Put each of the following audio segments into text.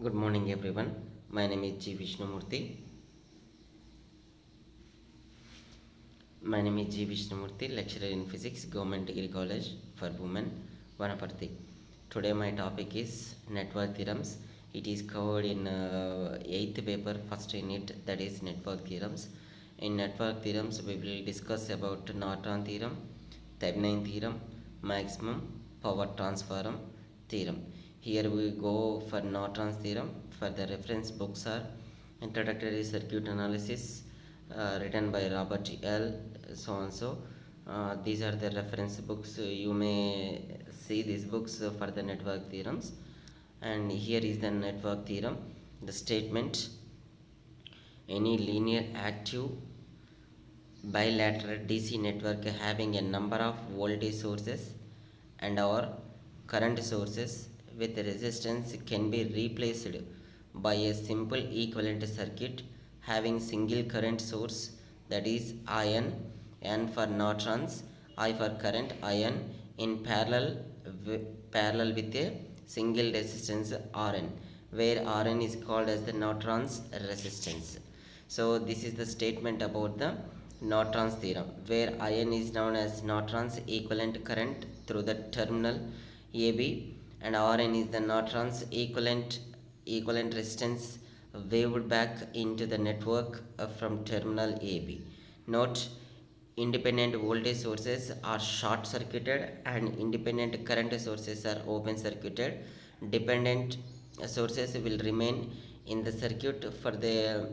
Good morning, everyone. My name is Vishnumurthy. Lecturer in Physics, Government Degree College for Women, Wanaparthy. Today, my topic is network theorems. It is covered in 8th paper, first unit, that is network theorems. In network theorems, we will discuss about Norton theorem, Thevenin theorem, maximum power transform theorem. Here we go for Norton's theorem. For the reference books are Introductory Circuit Analysis, written by Robert L. So and so. These are the reference books. You may see these books for the network theorems. And here is the network theorem. The statement: any linear active bilateral DC network having a number of voltage sources and or current sources with resistance can be replaced by a simple equivalent circuit having single current source, that is ion, and for neutrons I for current ion in parallel with a single resistance Rn, where Rn is called as the Norton's resistance. So this is the statement about the Norton's theorem, where ion is known as Norton's equivalent current through the terminal AB, and Rn is the Norton's equivalent resistance waved back into the network from terminal AB. Note: independent voltage sources are short circuited and independent current sources are open circuited. Dependent sources will remain in the circuit for the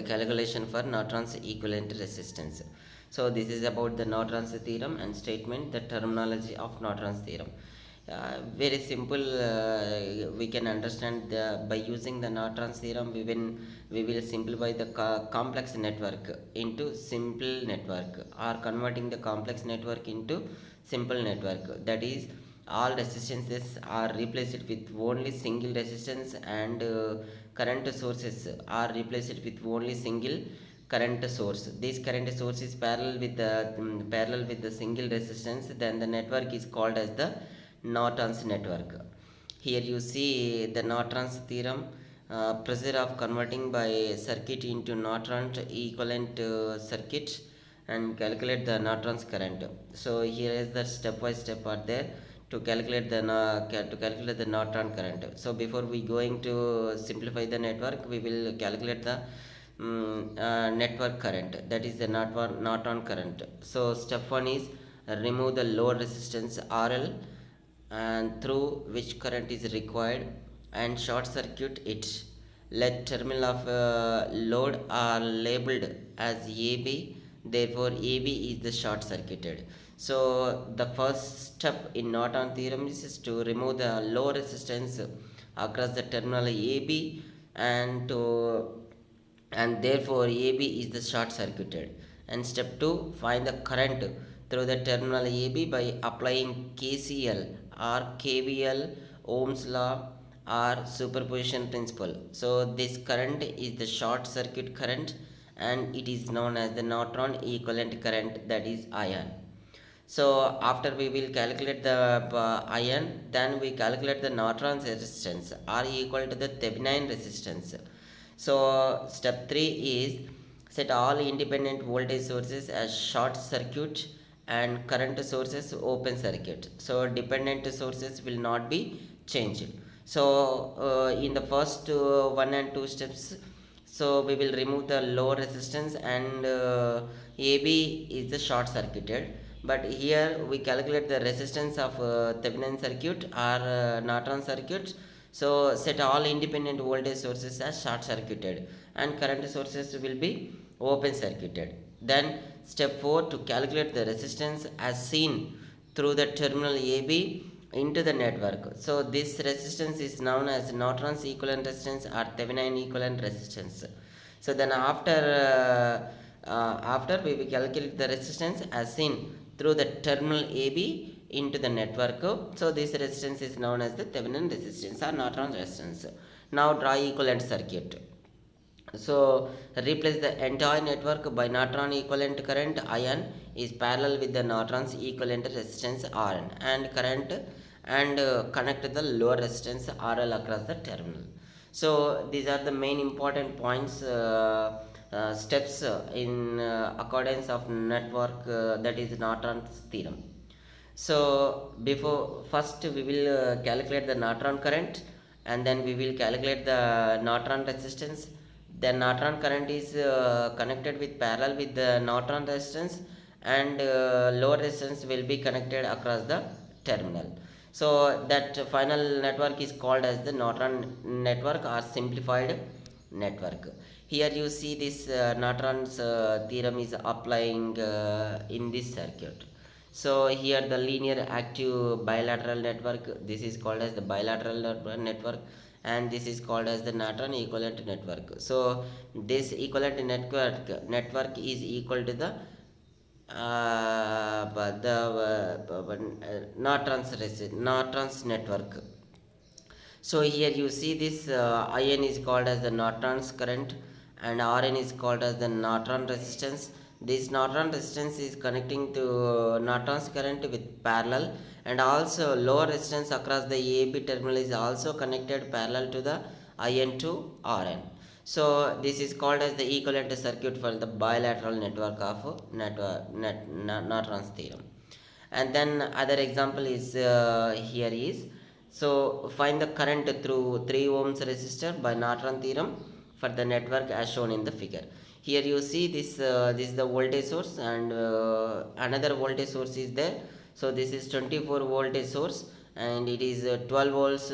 calculation for Norton's equivalent resistance. So this is about the Norton's theorem and statement, the terminology of Norton's theorem. Very simple. We can understand by using the Norton's theorem. We will simplify the complex network into simple network, or converting the complex network into simple network. That is, all resistances are replaced with only single resistance, and current sources are replaced with only single current source. This current source is parallel with the single resistance. Then the network is called as the Norton's network. Here you see the Norton's theorem, procedure of converting by circuit into Norton equivalent circuit and calculate the Norton's current. So here is the step by step are there to calculate the Norton current. So before we going to simplify the network, we will calculate the network current, that is the Norton current. So step 1 is remove the load resistance RL and through which current is required, and short circuit it. Let terminal of load are labeled as AB, therefore AB is the short circuited. So the first step in Norton theorem is to remove the low resistance across the terminal AB, and therefore AB is the short circuited. And step 2, find the current through the terminal AB by applying KCL or KVL, Ohm's law, or superposition principle. So this current is the short circuit current, and it is known as the Norton equivalent current, that is ion. So after we will calculate the ion, then we calculate the Norton's resistance R equal to the Thevenin resistance. So step 3 is set all independent voltage sources as short circuit and current sources open circuit. So dependent sources will not be changed. So in the first 1 and 2 steps, so we will remove the low resistance, and AB is the short circuited. But here we calculate the resistance of Thevenin circuit or Norton circuit. So set all independent voltage sources as short circuited and current sources will be open circuited. Then step 4, to calculate the resistance as seen through the terminal AB into the network. So this resistance is known as Norton's equivalent resistance or Thevenin equivalent resistance. So then after we will calculate the resistance as seen through the terminal AB into the network. So this resistance is known as the Thevenin resistance or Norton resistance. Now draw equivalent circuit. So replace the entire network by Norton equivalent current ion is parallel with the Norton's equivalent resistance Rn, and current and connect the lower resistance RL across the terminal. So these are the main important points, steps in accordance of network, that is Norton's theorem. So before, first we will calculate the Norton current, and then we will calculate the Norton resistance. Then Norton current is connected with parallel with the Norton resistance, and lower resistance will be connected across the terminal. So that final network is called as the Norton network or simplified network. Here you see this Norton's theorem is applying in this circuit. So here the linear active bilateral network, this is called as the bilateral network, and this is called as the Norton equivalent network. So this equivalent network is equal to the Norton's network. So here you see this IN is called as the Norton's current, and RN is called as the Norton resistance. This Norton resistance is connecting to Norton's current with parallel, and also lower resistance across the AB terminal is also connected parallel to the IN to RN. So this is called as the equivalent circuit for the bilateral network of Norton's theorem. And then other example is here is, so find the current through 3 ohms resistor by Norton theorem for the network as shown in the figure. Here you see this, this is the voltage source, and another voltage source is there. So this is 24 voltage source, and it is 12 volts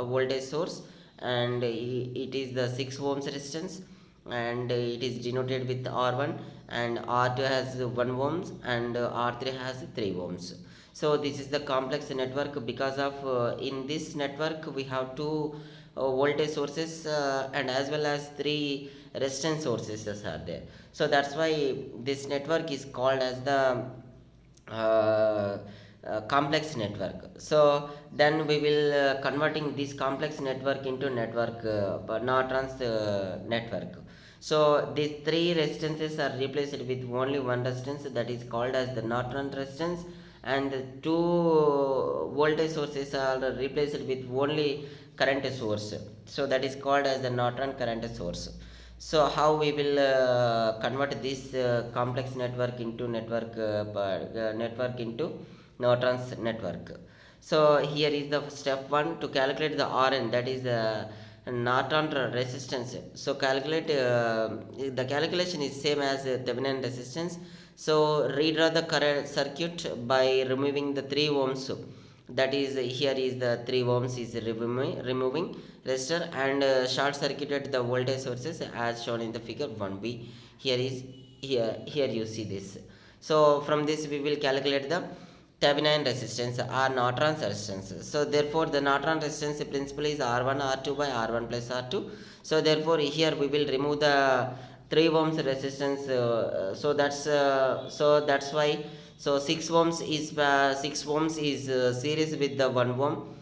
voltage source, and it is the 6 ohms resistance, and it is denoted with R1, and R2 has 1 ohms, and R3 has 3 ohms. So this is the complex network, because of in this network we have 2 voltage sources and as well as 3 resistance sources are there. So that's why this network is called as the complex network. So then we will converting this complex network into network, Norton's network. So these 3 resistances are replaced with only one resistance, that is called as the Norton resistance, and the 2 voltage sources are replaced with only current source, so that is called as the Norton current source. So how we will convert this complex network into network, network into Norton's network. So here is the step 1 to calculate the RN, that is Norton resistance. So calculate, the calculation is same as Thevenin resistance. So redraw the current circuit by removing the 3 ohms, that is here is the 3 ohms is removing resistor, and short circuited the voltage sources as shown in the figure 1b. Here is, here you see this. So from this we will calculate the Thevenin resistance or Norton's resistance. So therefore the Norton resistance principle is R1 R2 by R1 plus R2. So therefore here we will remove the 3 ohms resistance. So that's why, so 6 ohms is series with the 1 ohm.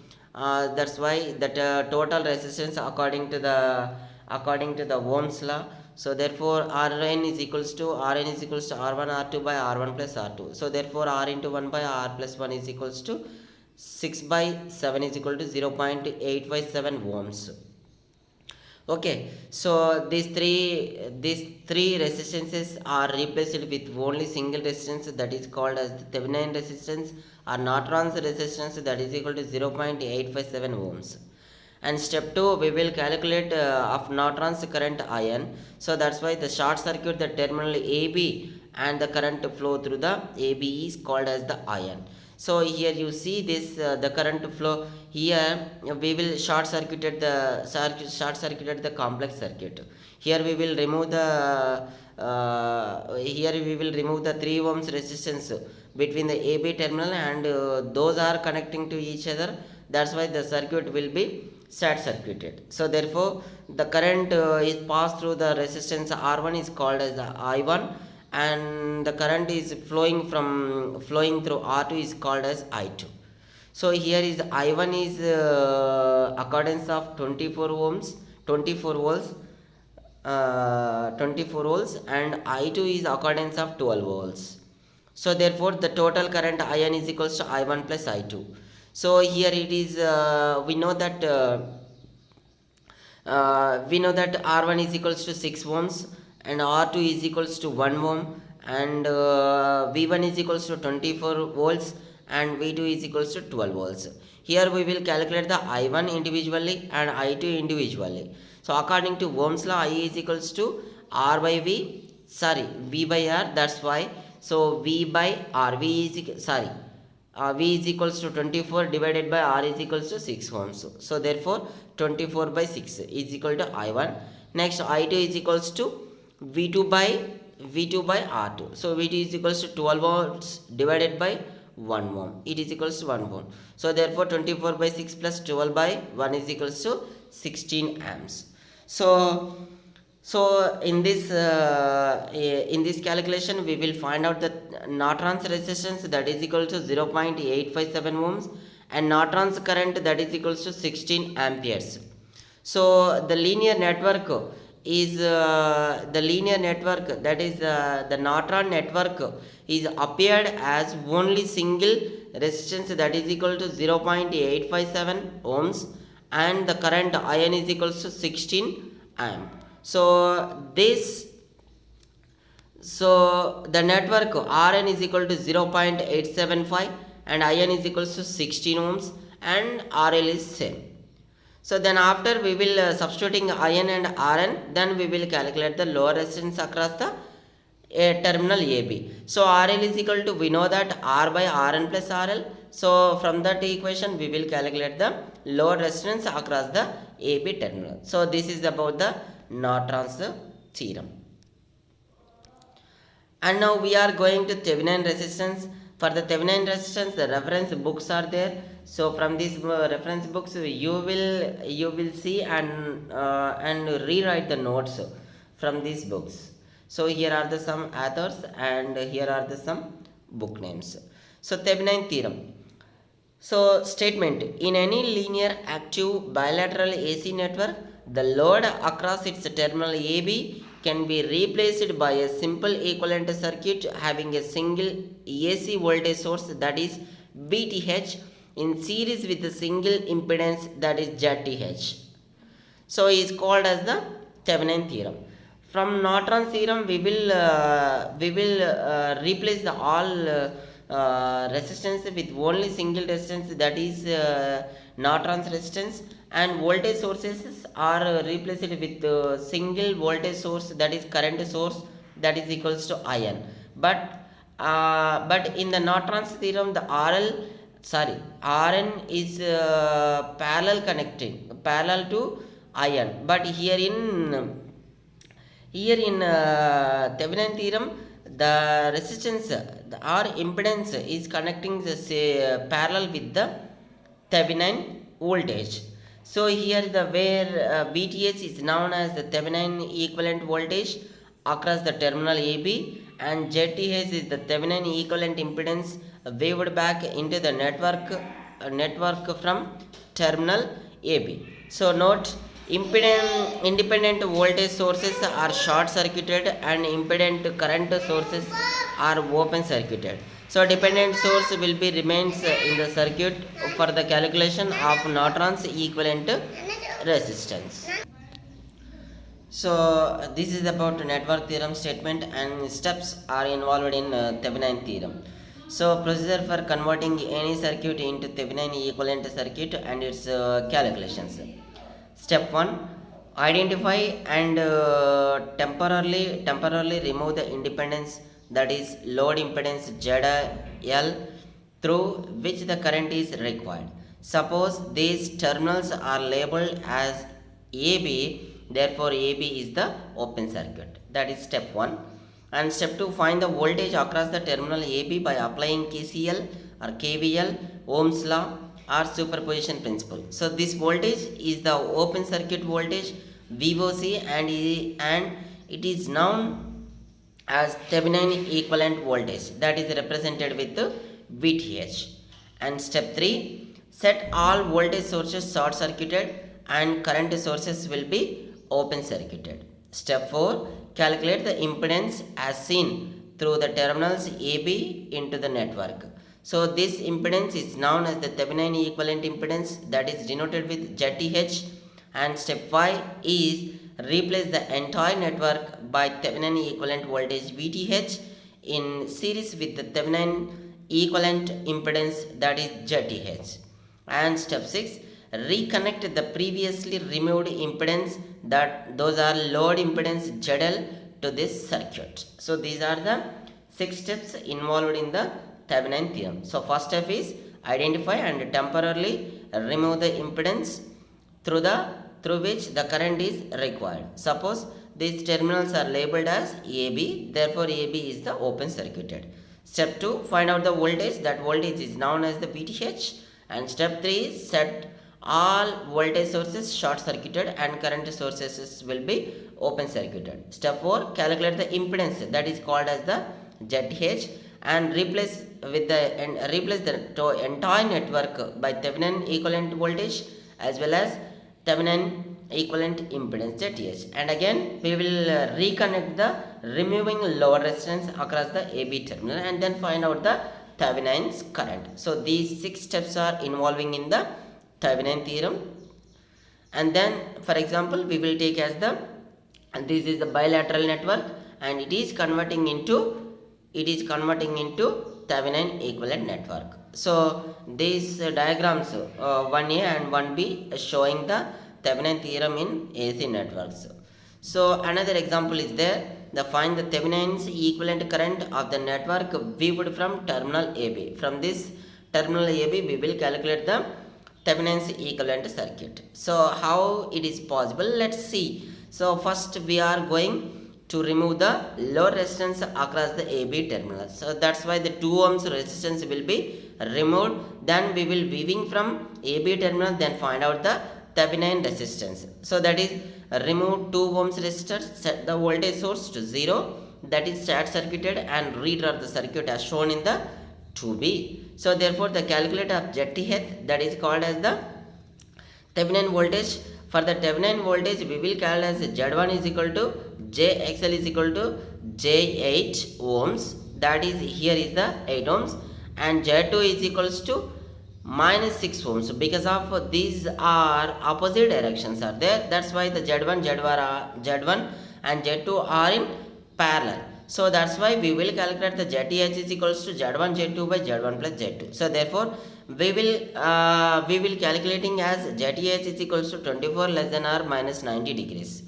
That's why that total resistance according to the Ohm's law. So therefore Rn is equals to R1 R2 by R1 plus R2. So therefore R into 1 by R plus 1 is equals to 6 by 7 is equal to 0.857 ohms. Okay, so these three resistances are replaced with only single resistance, that is called as the Thevenin resistance or Norton's resistance, that is equal to 0.857 ohms. And step 2 we will calculate of Norton's current IN. So that's why the short circuit the terminal AB, and the current flow through the AB is called as the IN. So here you see this, the current flow. Here we will short circuited the complex circuit. Here we will remove the 3 ohms resistance between the AB terminal, and those are connecting to each other. That's why the circuit will be short circuited. So therefore the current is passed through the resistance R1 is called as the I1, and the current is flowing through R2 is called as I2. So here is I1 is accordance of 24 ohms 24 volts 24 volts, and I2 is accordance of 12 volts. So therefore the total current IN is equals to I1 plus I2. So here it is, we know that R1 is equals to 6 ohms and R2 is equals to 1 ohm, and V1 is equals to 24 volts and V2 is equals to 12 volts. Here we will calculate the I1 individually and I2 individually. So according to Ohm's law, I is equals to R by V, sorry, V by R, that's why. So V by R, V is equals to 24 divided by R is equals to 6 ohms. So therefore 24 by 6 is equal to I1. Next I2 is equals to V2 by R2. So V2 is equals to 12 volts divided by 1 ohm. It is equals to 1 ohm. So therefore 24 by 6 plus 12 by 1 is equals to 16 amps. So in this calculation we will find out the Norton's resistance, that is equal to 0.857 ohms, and Norton's current, that is equals to 16 amperes. So the linear network that is the Norton network is appeared as only single resistance, that is equal to 0.857 ohms, and the current IN is equals to 16 amp. So the network Rn is equal to 0.875 and IN is equals to 16 ohms and RL is same. So then after we will substituting IN and Rn, then we will calculate the load resistance across the terminal AB. So RL is equal to, we know that R by Rn plus RL. So from that equation we will calculate the load resistance across the AB terminal. So this is about the Norton's theorem. And now we are going to Thevenin resistance. For the Thevenin resistance, the reference books are there. So from these reference books, you will see and rewrite the notes from these books. So here are the some authors and here are the some book names. So Thevenin theorem. So statement: in any linear active bilateral AC network, the load across its terminal AB can be replaced by a simple equivalent circuit having a single AC voltage source, that is VTH, in series with a single impedance, that is ZTH. So it is called as the Thevenin theorem. From Norton theorem, we will replace the all resistance with only single resistance, that is Norton's resistance, and voltage sources are replaced with single voltage source, that is current source, that is equals to IN. But in the Norton's theorem, the Rn is parallel to IN. But here in Thevenin theorem, the resistance or impedance is connecting the parallel with the Thevenin voltage. So here where VTH is known as the Thevenin equivalent voltage across the terminal AB, and ZTH is the Thevenin equivalent impedance waved back into the network from terminal AB. So note, independent voltage sources are short circuited and impedant current sources are open circuited. So dependent source will be remains in the circuit for the calculation of Norton's equivalent resistance. So this is about network theorem statement, and steps are involved in Thevenin theorem. So procedure for converting any circuit into Thevenin equivalent circuit and its calculations. Step 1. Identify and temporarily remove the impedance, that is load impedance ZL, through which the current is required. Suppose these terminals are labeled as AB, therefore AB is the open circuit. That is step 1. And step 2, find the voltage across the terminal AB by applying KCL or KVL, Ohm's law, or superposition principle. So this voltage is the open circuit voltage VOC, and it is known as Thevenin equivalent voltage, that is represented with VTH. And step 3, set all voltage sources short circuited and current sources will be open circuited. Step 4, calculate the impedance as seen through the terminals AB into the network. So this impedance is known as the Thevenin equivalent impedance, that is denoted with ZTH. And step 5 is replace the entire network by Thevenin equivalent voltage VTH in series with the Thevenin equivalent impedance, that is ZTH. And step 6, reconnect the previously removed impedance, that those are load impedance ZL, to this circuit. So these are the 6 steps involved in the Thevenin theorem. So first step is identify and temporarily remove the impedance through which the current is required. Suppose these terminals are labeled as AB, therefore AB is the open circuited. Step 2, find out the voltage, that voltage is known as the VTH. And step 3 is set all voltage sources short circuited and current sources will be open circuited. Step 4, calculate the impedance, that is called as the ZTH, and replace the entire network by Thevenin equivalent voltage as well as Thevenin equivalent impedance ZTH. And again we will reconnect the removing load resistance across the AB terminal and then find out the Thevenin's current. So these 6 steps are involving in the Thevenin theorem. And then for example we will take as the, and this is the bilateral network and it is converting into Thevenin equivalent network. So these diagrams 1A and 1B showing the Thevenin theorem in AC networks. So another example is there, the find the Thevenin's equivalent current of the network viewed from terminal AB. From this terminal AB we will calculate the Thevenin's equivalent circuit. So how it is possible, let's see. So first we are going to remove the load resistance across the AB terminal. So that's why the 2 ohms resistance will be removed. Then we will weaving from AB terminal, then find out the Thevenin resistance. So that is remove 2 ohms resistor, set the voltage source to 0, that is short circuited, and redraw the circuit as shown in the 2B. So therefore the calculator of ZTH, that is called as the Thevenin voltage. For the Thevenin voltage we will call as Z1 is equal to JXL is equal to J8 ohms, that is here is the 8 ohms, and Z2 is equals to minus 6 ohms. Because of these are opposite directions are there, that's why the Z1 and Z2 are in parallel. So that's why we will calculate the ZTH is equals to Z1 Z2 by Z1 plus Z2. So therefore we will calculating as ZTH is equals to 24 less than or minus 90 degrees.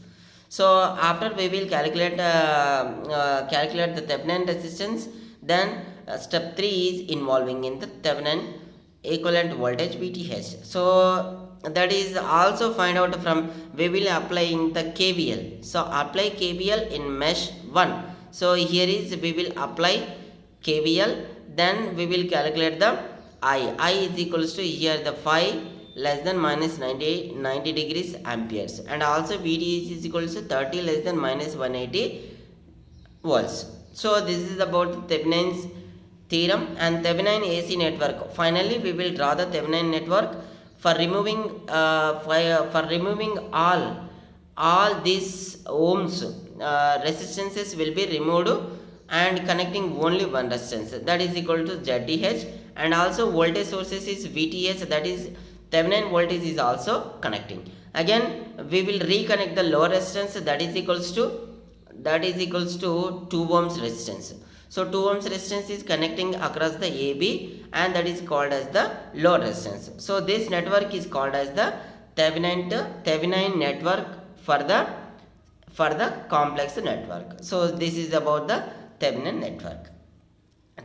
So after we will calculate the Thevenin resistance, then step 3 is involving in the Thevenin equivalent voltage VTH. So that is also find out from, we will applying the KVL. So apply KVL in mesh 1. So here is we will apply KVL, then we will calculate the I is equals to here the 5 less than minus 90 degrees amperes, and also VTH is equals to 30 less than minus 180 volts. So this is about Thevenin's theorem and Thevenin AC network. Finally we will draw the Thevenin network for removing all these ohms resistances will be removed and connecting only one resistance, that is equal to ZTH, and also voltage sources is VTH, that is Thevenin voltage is also connecting. Again we will reconnect the load resistance, that is equals to 2 ohms resistance. So 2 ohms resistance is connecting across the AB and that is called as the load resistance. So this network is called as the Thevenin network for the complex network. So this is about the Thevenin network,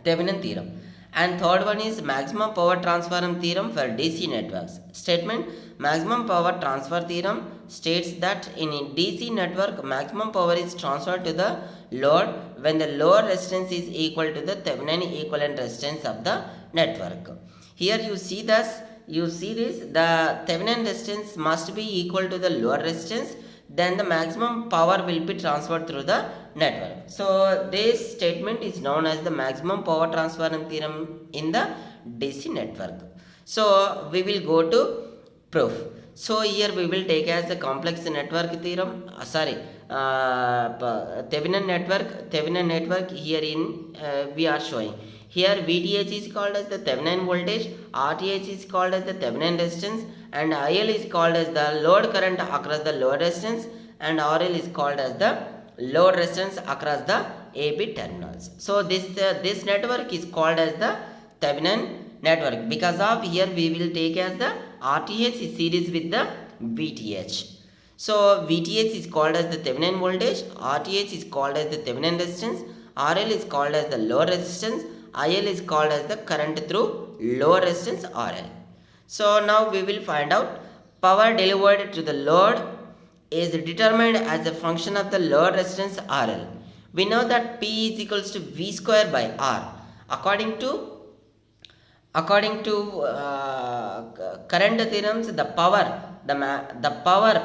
Thevenin theorem. And third one is maximum power transfer theorem for DC networks. Statement: maximum power transfer theorem states that in a DC network maximum power is transferred to the load when the load resistance is equal to the Thevenin equivalent resistance of the network. Here you see this, the Thevenin resistance must be equal to the load resistance, then the maximum power will be transferred through the network. So this statement is known as the maximum power transfer theorem in the DC network. So we will go to proof. So here we will take as the complex network theorem, Thevenin network here in we are showing. Here VTH is called as the Thevenin voltage, RTH is called as the Thevenin resistance, and IL is called as the load current across the load resistance, and RL is called as the load resistance across the AB terminals. So this network is called as the Thevenin network. Because of here we will take as the RTH is series with the VTH. So VTH is called as the Thevenin voltage, RTH is called as the Thevenin resistance, RL is called as the load resistance, IL is called as the current through load resistance RL. So now we will find out power delivered to the load is determined as a function of the load resistance RL. We know that P is equals to V square by R. According to current theorems, the power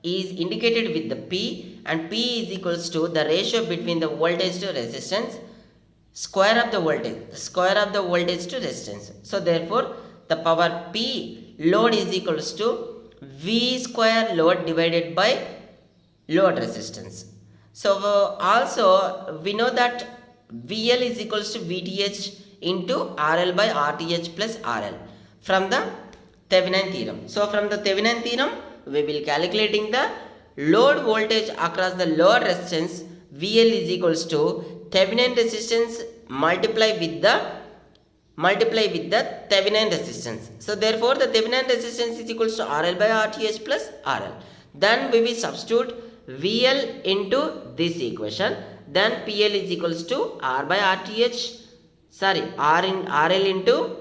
is indicated with the P, and P is equals to the ratio between the voltage to resistance square of the voltage to resistance. So therefore the power P load is equals to V square load divided by load resistance. So also we know that VL is equals to VTH into RL by RTH plus RL from the Thevenin theorem. So from the Thevenin theorem we will calculating the load voltage across the load resistance. VL is equals to Thevenin resistance multiply with the Thevenin resistance. So therefore the Thevenin resistance is equals to RL by RTH plus RL. Then we will substitute VL into this equation. Then PL is equals to R by RTH. RL into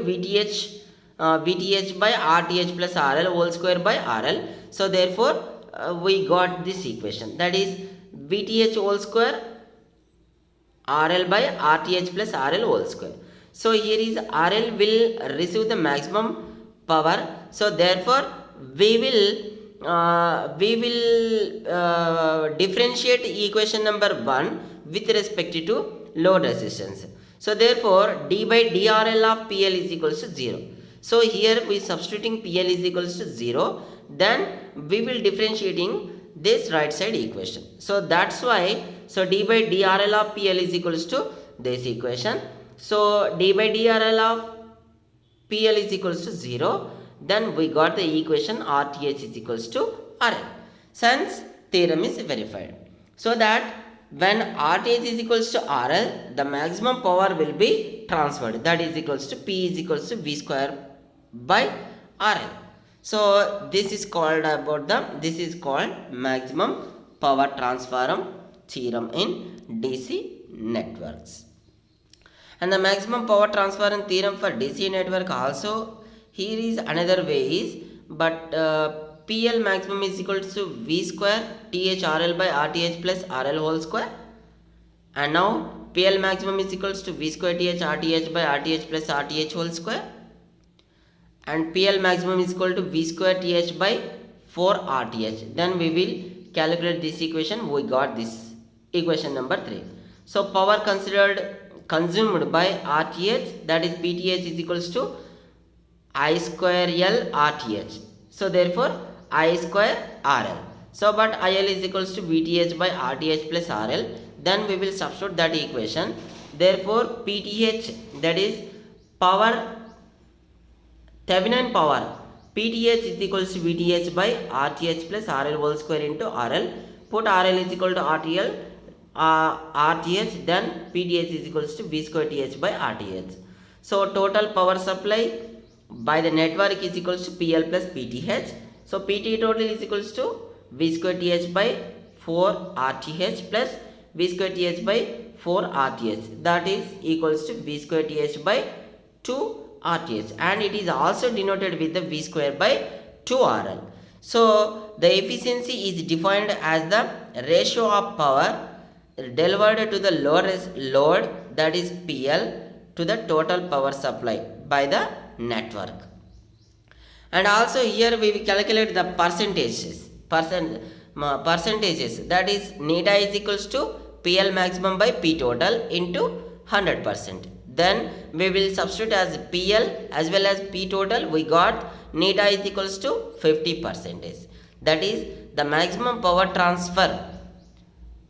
VTH by RTH plus RL whole square by RL. So therefore we got this equation, that is VTH whole square RL by RTH plus RL whole square. So here is RL will receive the maximum power. So therefore we will differentiate equation number 1 with respect to load resistance. So therefore d by dRL of PL is equals to 0. So here we substituting PL is equals to 0. Then we will differentiating this right side equation. So that's why, so d by dRL of PL is equals to this equation. So d by dRL of PL is equals to 0. Then we got the equation RTH is equals to RL. Since theorem is verified. So that when RTH is equals to RL, the maximum power will be transferred. That is equals to P is equals to V square by RL. So this is called maximum power transfer theorem in DC networks. And the maximum power transfer theorem for DC network also, here is another way is, but PL maximum is equal to V square TH RL by RTH plus RL whole square. And now PL maximum is equals to V square TH RTH by RTH plus RTH whole square. And PL maximum is equal to V square TH by 4 RTH. Then we will calculate this equation. We got this equation number 3. So power consumed by RTH, that is PTH is equals to I square L RTH. So therefore I square RL. So but IL is equals to VTH by RTH plus RL. Then we will substitute that equation. Therefore PTH, that is power, Thevenin power, PTH is equals to VTH by RTH plus RL whole square into RL. Put RL is equal to RTH, then PTH is equals to V square TH by RTH. So total power supply by the network is equals to PL plus PTH. So PT total is equals to V square TH by 4 RTH plus V square TH by 4 RTH. That is equals to V square TH by 2 RTH. And it is also denoted with the V square by 2 RL. So the efficiency is defined as the ratio of power delivered to the load, that is PL, to the total power supply by the network. And also here we will calculate the percentages, that is neta is equals to PL maximum by P total into 100%. Then we will substitute as PL as well as P total. We got neta is equals to 50%. That is the maximum power transfer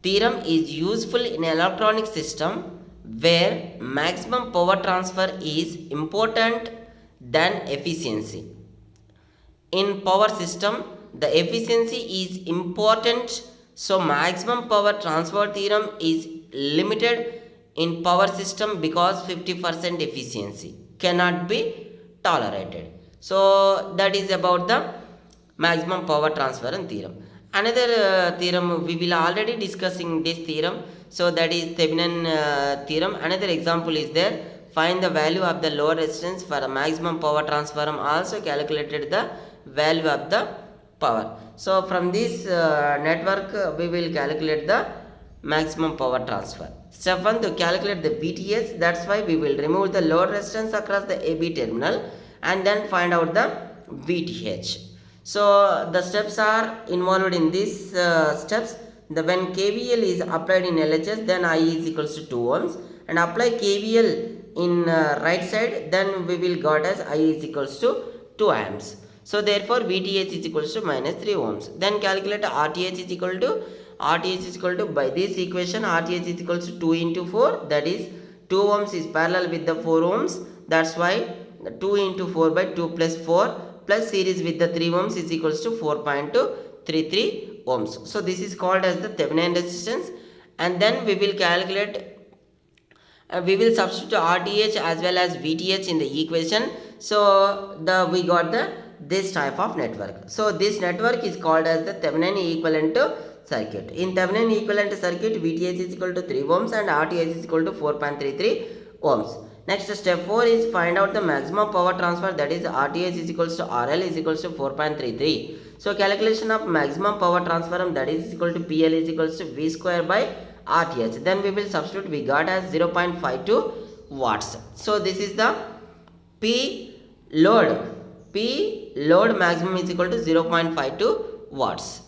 theorem is useful in electronic system where maximum power transfer is important than efficiency. In power system, the efficiency is important, so maximum power transfer theorem is limited in power system because 50% efficiency cannot be tolerated. So that is about the maximum power transfer theorem. Another theorem we will already discussing this theorem, so that is Thevenin theorem. Another example is there. Find the value of the load resistance for a maximum power transform. Also calculated the value of the power. So from this network we will calculate the maximum power transfer. Step 1, to calculate the VTH. That's why we will remove the load resistance across the AB terminal and then find out the VTH. So the steps are involved in these steps. When KVL is applied in LHS, then I is equals to 2 ohms, and apply KVL in right side, then we will got as I is equals to 2 amps. So therefore VTH is equals to minus 3 ohms. Then calculate RTH is equal to by this equation RTH is equals to 2 into 4, that is 2 ohms is parallel with the 4 ohms. That's why 2 into 4 by 2 plus 4 plus series with the 3 ohms is equals to 4.233 ohms. So this is called as the Thevenin resistance. And then we will calculate, we will substitute RTH as well as VTH in the equation. So we got this type of network. So this network is called as the Thevenin equivalent circuit. In Thevenin equivalent circuit, VTH is equal to 3 ohms and RTH is equal to 4.33 ohms. Next, step 4 is find out the maximum power transfer, that is RTH is equals to RL is equals to 4.33. So calculation of maximum power transfer, that is equal to PL is equals to V square by RTH. Then we will substitute, we got as 0.52 watts. So this is the P load maximum is equal to 0.52 watts.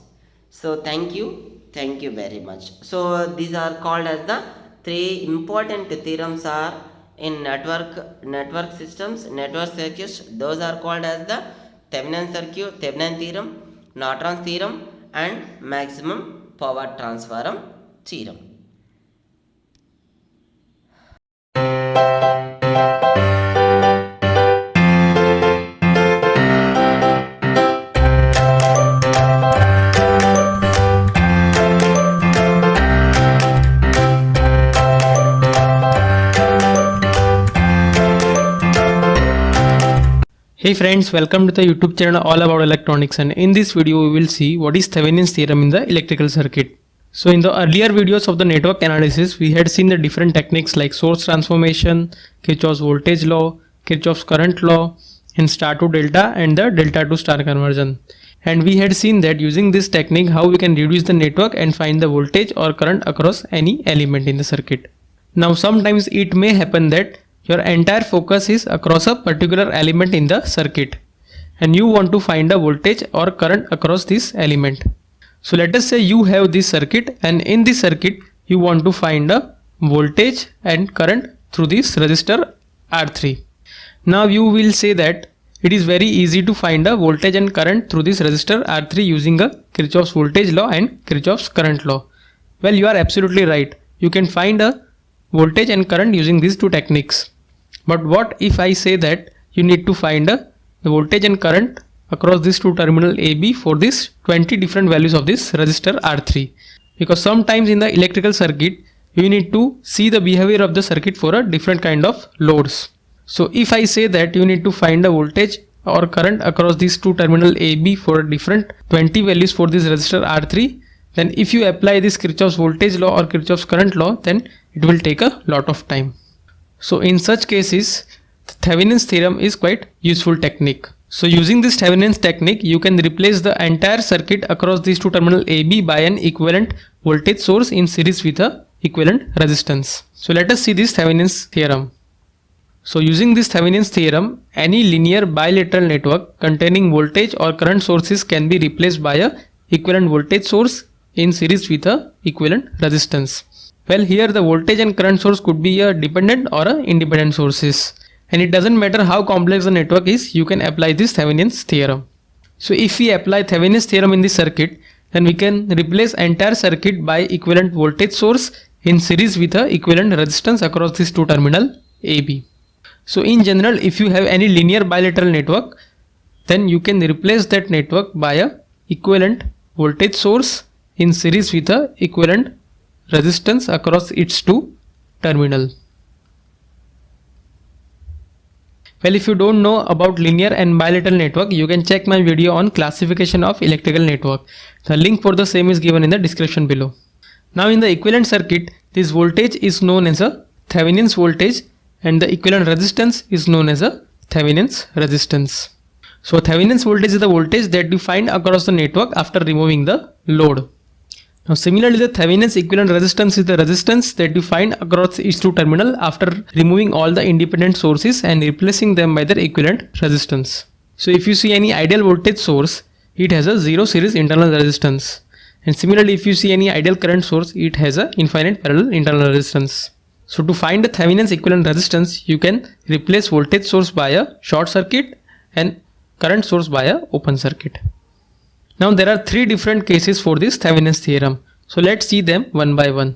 So thank you very much. So these are called as the 3 important theorems are in network systems, network circuits. Those are called as the Thevenin circuit, Thevenin theorem, Norton's theorem, and maximum power transfer theorem. Hey friends, welcome to the YouTube channel all about electronics, and in this video we will see what is Thevenin's theorem in the electrical circuit. So in the earlier videos of the network analysis, we had seen the different techniques like source transformation, Kirchhoff's voltage law, Kirchhoff's current law, and star to delta and the delta to star conversion. And we had seen that using this technique how we can reduce the network and find the voltage or current across any element in the circuit. Now sometimes it may happen that your entire focus is across a particular element in the circuit and you want to find a voltage or current across this element. So let us say you have this circuit, and in this circuit you want to find a voltage and current through this resistor R3. Now you will say that it is very easy to find a voltage and current through this resistor R3 using a Kirchhoff's voltage law and Kirchhoff's current law. Well, you are absolutely right. You can find a voltage and current using these two techniques. But what if I say that you need to find the voltage and current across this two terminal AB for this 20 different values of this resistor R3? Because sometimes in the electrical circuit you need to see the behavior of the circuit for a different kind of loads. So if I say that you need to find the voltage or current across these two terminal AB for different 20 values for this resistor R3, then if you apply this Kirchhoff's voltage law or Kirchhoff's current law, then it will take a lot of time. So in such cases, the Thevenin's theorem is quite useful technique. So using this Thevenin's technique, you can replace the entire circuit across these two terminal AB by an equivalent voltage source in series with a equivalent resistance. So let us see this Thevenin's theorem. So using this Thevenin's theorem, any linear bilateral network containing voltage or current sources can be replaced by a equivalent voltage source in series with a equivalent resistance. Well, here the voltage and current source could be a dependent or a independent sources, and it doesn't matter how complex the network is, you can apply this Thevenin's theorem. So if we apply Thevenin's theorem in this circuit, then we can replace entire circuit by equivalent voltage source in series with a equivalent resistance across this two terminal AB. So in general, if you have any linear bilateral network, then you can replace that network by a equivalent voltage source in series with a equivalent resistance across its two terminal. Well, if you don't know about linear and bilateral network, you can check my video on classification of electrical network. The link for the same is given in the description below. Now in the equivalent circuit, this voltage is known as a Thevenin's voltage and the equivalent resistance is known as a Thevenin's resistance. So Thevenin's voltage is the voltage that you find across the network after removing the load. Now similarly, the Thevenin's equivalent resistance is the resistance that you find across each two terminal after removing all the independent sources and replacing them by their equivalent resistance. So if you see any ideal voltage source, it has a zero series internal resistance. And similarly, if you see any ideal current source, it has a infinite parallel internal resistance. So to find the Thevenin's equivalent resistance, you can replace voltage source by a short circuit and current source by a open circuit. Now there are three different cases for this Thevenin's theorem. So let's see them one by one.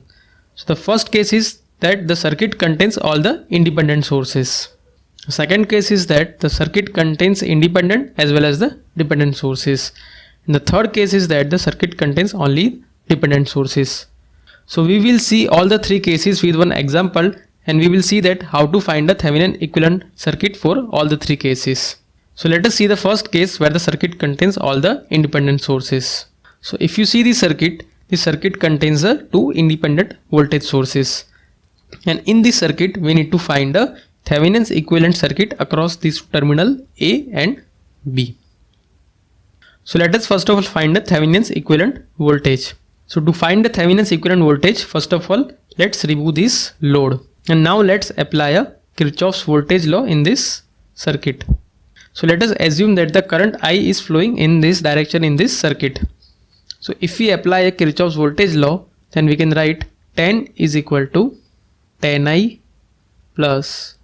So the first case is that the circuit contains all the independent sources. The second case is that the circuit contains independent as well as the dependent sources. And the third case is that the circuit contains only dependent sources. So we will see all the three cases with one example and we will see that how to find the Thevenin equivalent circuit for all the three cases. So let us see the first case where the circuit contains all the independent sources. So if you see the circuit contains the two independent voltage sources. And in this circuit, we need to find the Thevenin's equivalent circuit across these terminal A and B. So let us first of all find the Thevenin's equivalent voltage. So to find the Thevenin's equivalent voltage, first of all, let's remove this load. And now let's apply a Kirchhoff's voltage law in this circuit. So let us assume that the current I is flowing in this direction in this circuit. So if we apply a Kirchhoff's voltage law, then we can write 10 is equal to 10I plus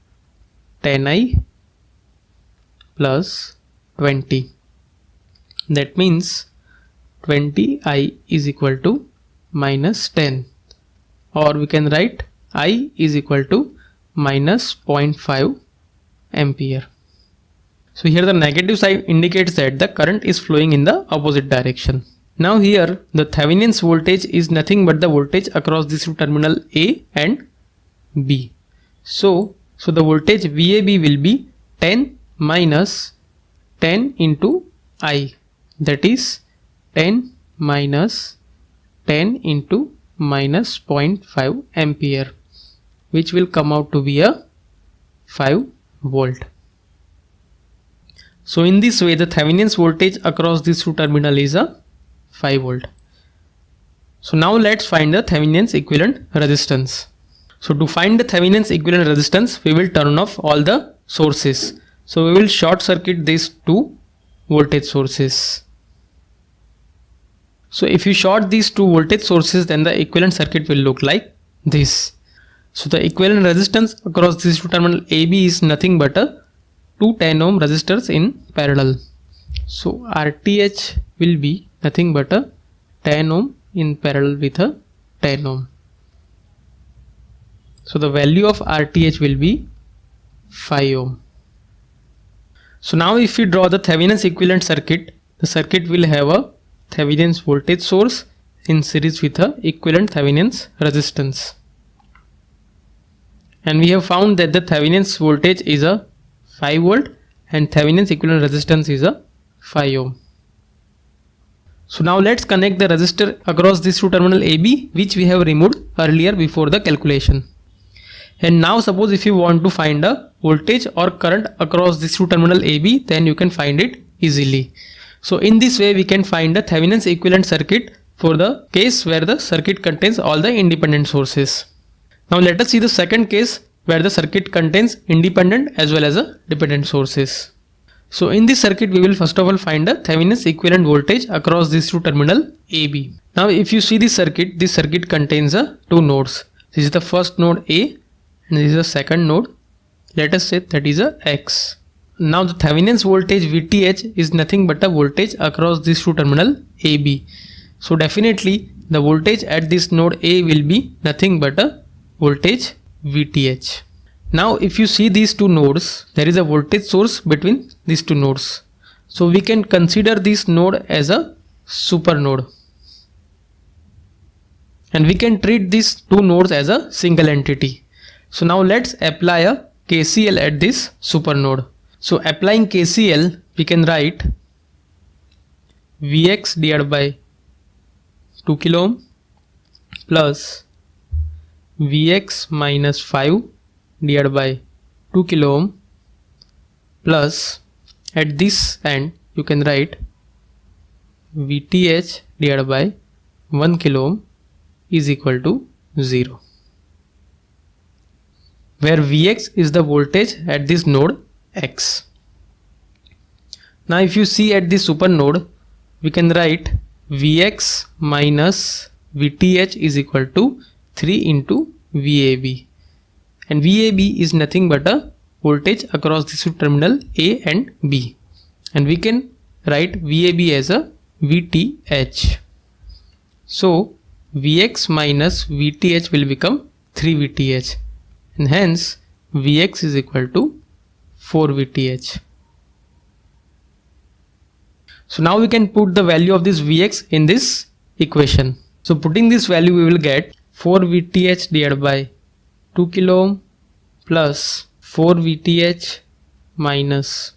10I plus 20. That means 20I is equal to minus 10, or we can write I is equal to minus 0.5 ampere. So here the negative side indicates that the current is flowing in the opposite direction. Now here the Thevenin's voltage is nothing but the voltage across this terminal A and B. So the voltage VAB will be 10 minus 10 into I, that is 10 minus 10 into minus 0.5 ampere, which will come out to be a 5 volt. So in this way the Thevenin's voltage across this two terminal is a 5 volt. So now let's find the Thevenin's equivalent resistance. So to find the Thevenin's equivalent resistance, we will turn off all the sources. So we will short circuit these two voltage sources. So if you short these two voltage sources, then the equivalent circuit will look like this. So the equivalent resistance across these two terminal AB is nothing but a 2 10 ohm resistors in parallel. So RTH will be nothing but a 10 ohm in parallel with a 10 ohm. So the value of RTH will be 5 ohm. So now if we draw the Thevenin's equivalent circuit, the circuit will have a Thevenin's voltage source in series with a equivalent Thevenin's resistance. And we have found that the Thevenin's voltage is a 5 volt and Thevenin's equivalent resistance is a 5 ohm. So now let's connect the resistor across this two terminal AB, which we have removed earlier before the calculation. And now suppose if you want to find a voltage or current across this two terminal AB, then you can find it easily. So in this way we can find the Thevenin's equivalent circuit for the case where the circuit contains all the independent sources. Now let us see the second case where the circuit contains independent as well as a dependent sources. So in this circuit we will first of all find the Thevenin's equivalent voltage across this two terminal AB. Now if you see this circuit contains two nodes. This is the first node A and this is the second node. Let us say that is a X. Now the Thevenin's voltage VTH is nothing but a voltage across this two terminal AB. So definitely the voltage at this node A will be nothing but a voltage VTH. Now if you see these two nodes, there is a voltage source between these two nodes. So we can consider this node as a super node. And we can treat these two nodes as a single entity. So now let's apply a KCL at this super node. So applying KCL, we can write Vx divided by 2 kilo ohm plus Vx minus 5 divided by 2 kilo ohm plus at this end you can write Vth divided by 1 kilo ohm is equal to 0, where Vx is the voltage at this node X. Now if you see at this super node, we can write Vx minus Vth is equal to 3 into VAB, and VAB is nothing but a voltage across this terminal A and B, and we can write VAB as a VTH. So Vx minus Vth will become 3 Vth, and hence Vx is equal to 4 Vth. So now we can put the value of this Vx in this equation. So putting this value, we will get 4 Vth divided by 2 kilo ohm plus 4 Vth minus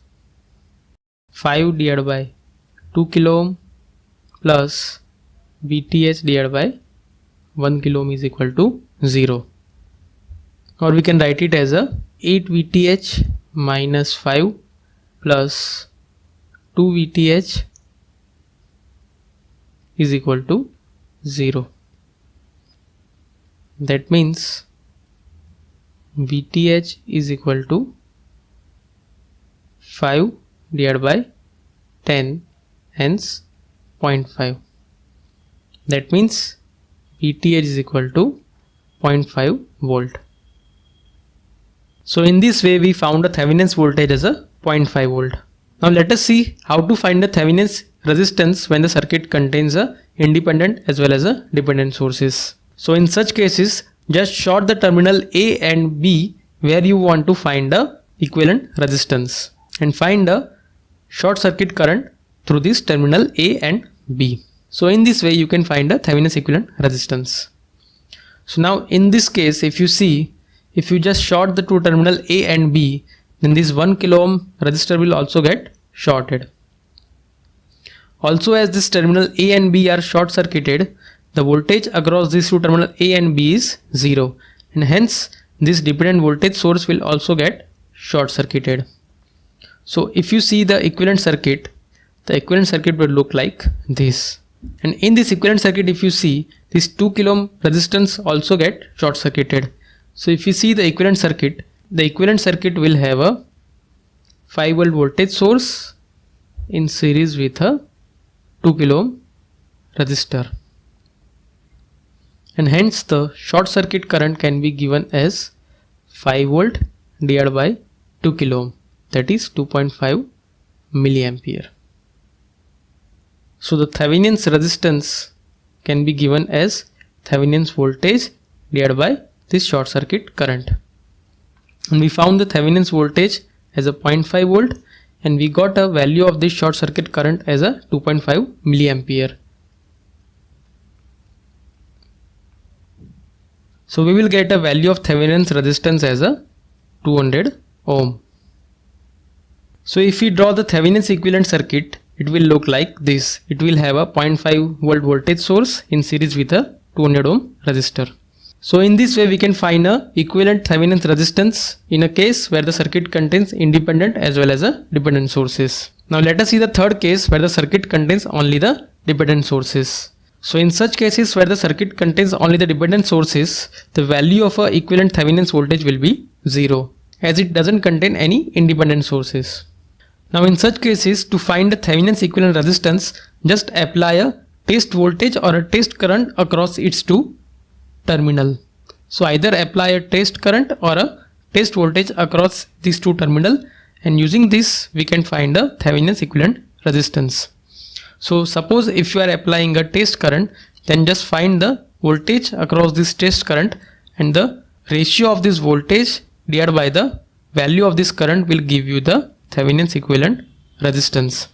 5 divided by 2 kilo ohm plus Vth divided by 1 kilo ohm is equal to 0. Or we can write it as a 8 Vth minus 5 plus 2 Vth is equal to 0. That means Vth is equal to 5 divided by 10, hence 0.5. That means Vth is equal to 0.5 volt. So in this way we found the Thevenin's voltage as a 0.5 volt. Now let us see how to find the Thevenin's resistance when the circuit contains a independent as well as a dependent sources. So in such cases, just short the terminal A and B where you want to find the equivalent resistance and find the short circuit current through this terminal A and B. So in this way you can find the Thevenin's equivalent resistance. So now in this case, if you see, if you just short the two terminal A and B, then this 1 kilo ohm resistor will also get shorted. Also, as this terminal A and B are short circuited, the voltage across these two terminal A and B is 0, and hence this dependent voltage source will also get short circuited. So if you see the equivalent circuit will look like this. And in this equivalent circuit, if you see, this 2 kilo ohm resistance also get short circuited. So if you see the equivalent circuit will have a 5 volt voltage source in series with a 2 kilo ohm resistor, and hence the short circuit current can be given as 5 volt divided by 2 kilo ohm, that is 2.5 milliampere. So the Thevenin's resistance can be given as Thevenin's voltage divided by this short circuit current, and we found the Thevenin's voltage as a 0.5 volt, and we got a value of this short circuit current as a 2.5 milliampere. So we will get a value of Thevenin's resistance as a 200 ohm. So if we draw the Thevenin's equivalent circuit, it will look like this. It will have a 0.5 volt voltage source in series with a 200 ohm resistor. So in this way we can find a equivalent Thevenin's resistance in a case where the circuit contains independent as well as a dependent sources. Now let us see the third case where the circuit contains only the dependent sources. So in such cases where the circuit contains only the dependent sources, the value of a equivalent Thevenin's voltage will be 0, as it doesn't contain any independent sources. Now in such cases, to find the Thevenin's equivalent resistance, just apply a test voltage or a test current across its two terminal. So either apply a test current or a test voltage across these two terminal, and using this we can find the Thevenin's equivalent resistance. So suppose if you are applying a test current, then just find the voltage across this test current, and the ratio of this voltage divided by the value of this current will give you the Thevenin's equivalent resistance.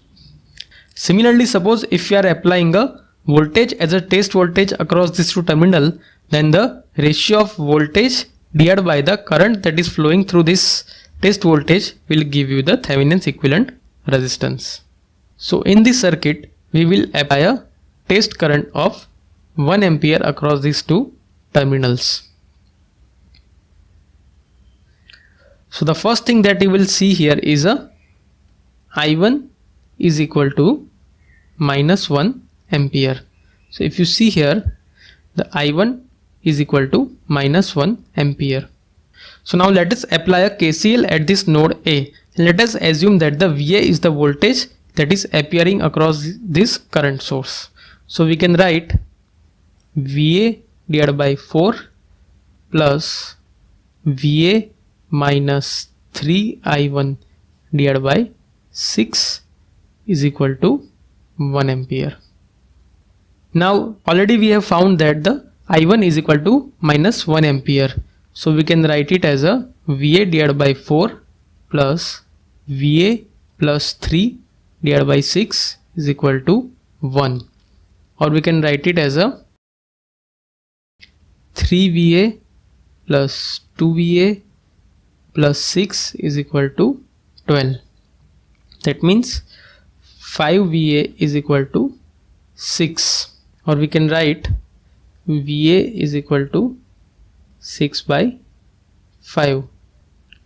Similarly, suppose if you are applying a voltage as a test voltage across these two terminals, then the ratio of voltage divided by the current that is flowing through this test voltage will give you the Thevenin's equivalent resistance. So in this circuit, we will apply a test current of 1 ampere across these two terminals. So the first thing that you will see here is a I1 is equal to minus 1 ampere. So if you see here, the I1 is equal to minus 1 ampere. So now let us apply a KCL at this node A. Let us assume that the VA is the voltage that is appearing across this current source. So we can write VA divided by 4 plus VA minus 3I1 divided by 6 is equal to 1 ampere. Now already we have found that the I1 is equal to minus 1 ampere. So we can write it as a VA divided by 4 plus VA plus 3 divided by 6 is equal to 1. Or we can write it as a 3VA plus 2VA plus 6 is equal to 12. That means 5VA is equal to 6. Or we can write VA is equal to 6 by 5.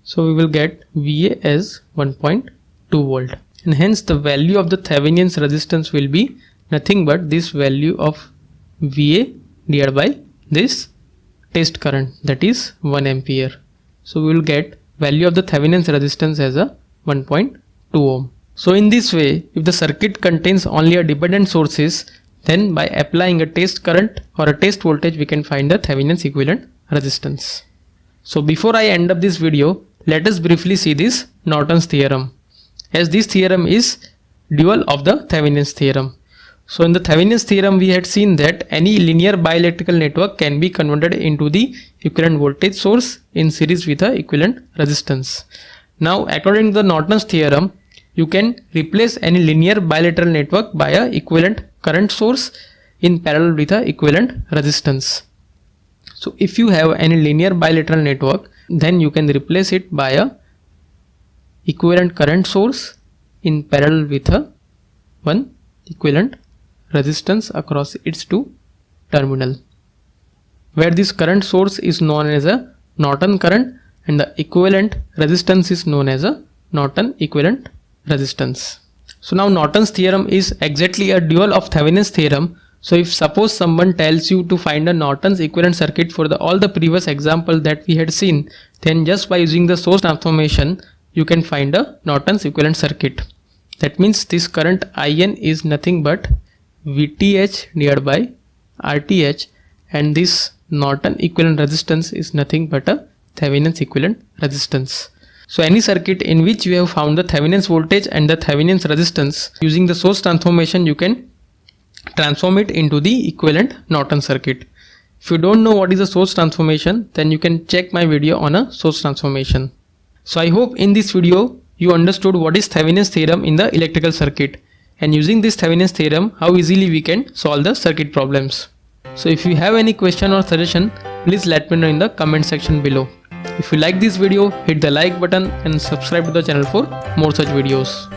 So we will get VA as 1.2 volt. And hence the value of the Thevenin's resistance will be nothing but this value of VA divided by this test current, that is 1 ampere. So we will get value of the Thevenin's resistance as a 1.2 ohm. So in this way, if the circuit contains only a dependent sources, then by applying a test current or a test voltage, we can find the Thevenin's equivalent resistance. So before I end up this video, let us briefly see this Norton's theorem, as this theorem is dual of the Thevenin's theorem. So in the Thevenin's theorem, we had seen that any linear bielectrical network can be converted into the equivalent voltage source in series with a equivalent resistance. Now according to the Norton's theorem, you can replace any linear bilateral network by a equivalent current source in parallel with a equivalent resistance. So if you have any linear bilateral network, then you can replace it by a equivalent current source in parallel with a one equivalent resistance across its two terminal, where this current source is known as a Norton current and the equivalent resistance is known as a Norton equivalent resistance. So now Norton's theorem is exactly a dual of Thevenin's theorem. So if suppose someone tells you to find a Norton's equivalent circuit for all the previous example that we had seen, then just by using the source transformation, you can find a Norton's equivalent circuit. That means this current IN is nothing but VTH divided by RTH, and this Norton equivalent resistance is nothing but a Thevenin's equivalent resistance. So any circuit in which you have found the Thevenin's voltage and the Thevenin's resistance, using the source transformation you can transform it into the equivalent Norton circuit. If you don't know what is a source transformation, then you can check my video on a source transformation. So I hope in this video you understood what is Thevenin's theorem in the electrical circuit, and using this Thevenin's theorem how easily we can solve the circuit problems. So if you have any question or suggestion, please let me know in the comment section below. If you like this video, hit the like button and subscribe to the channel for more such videos.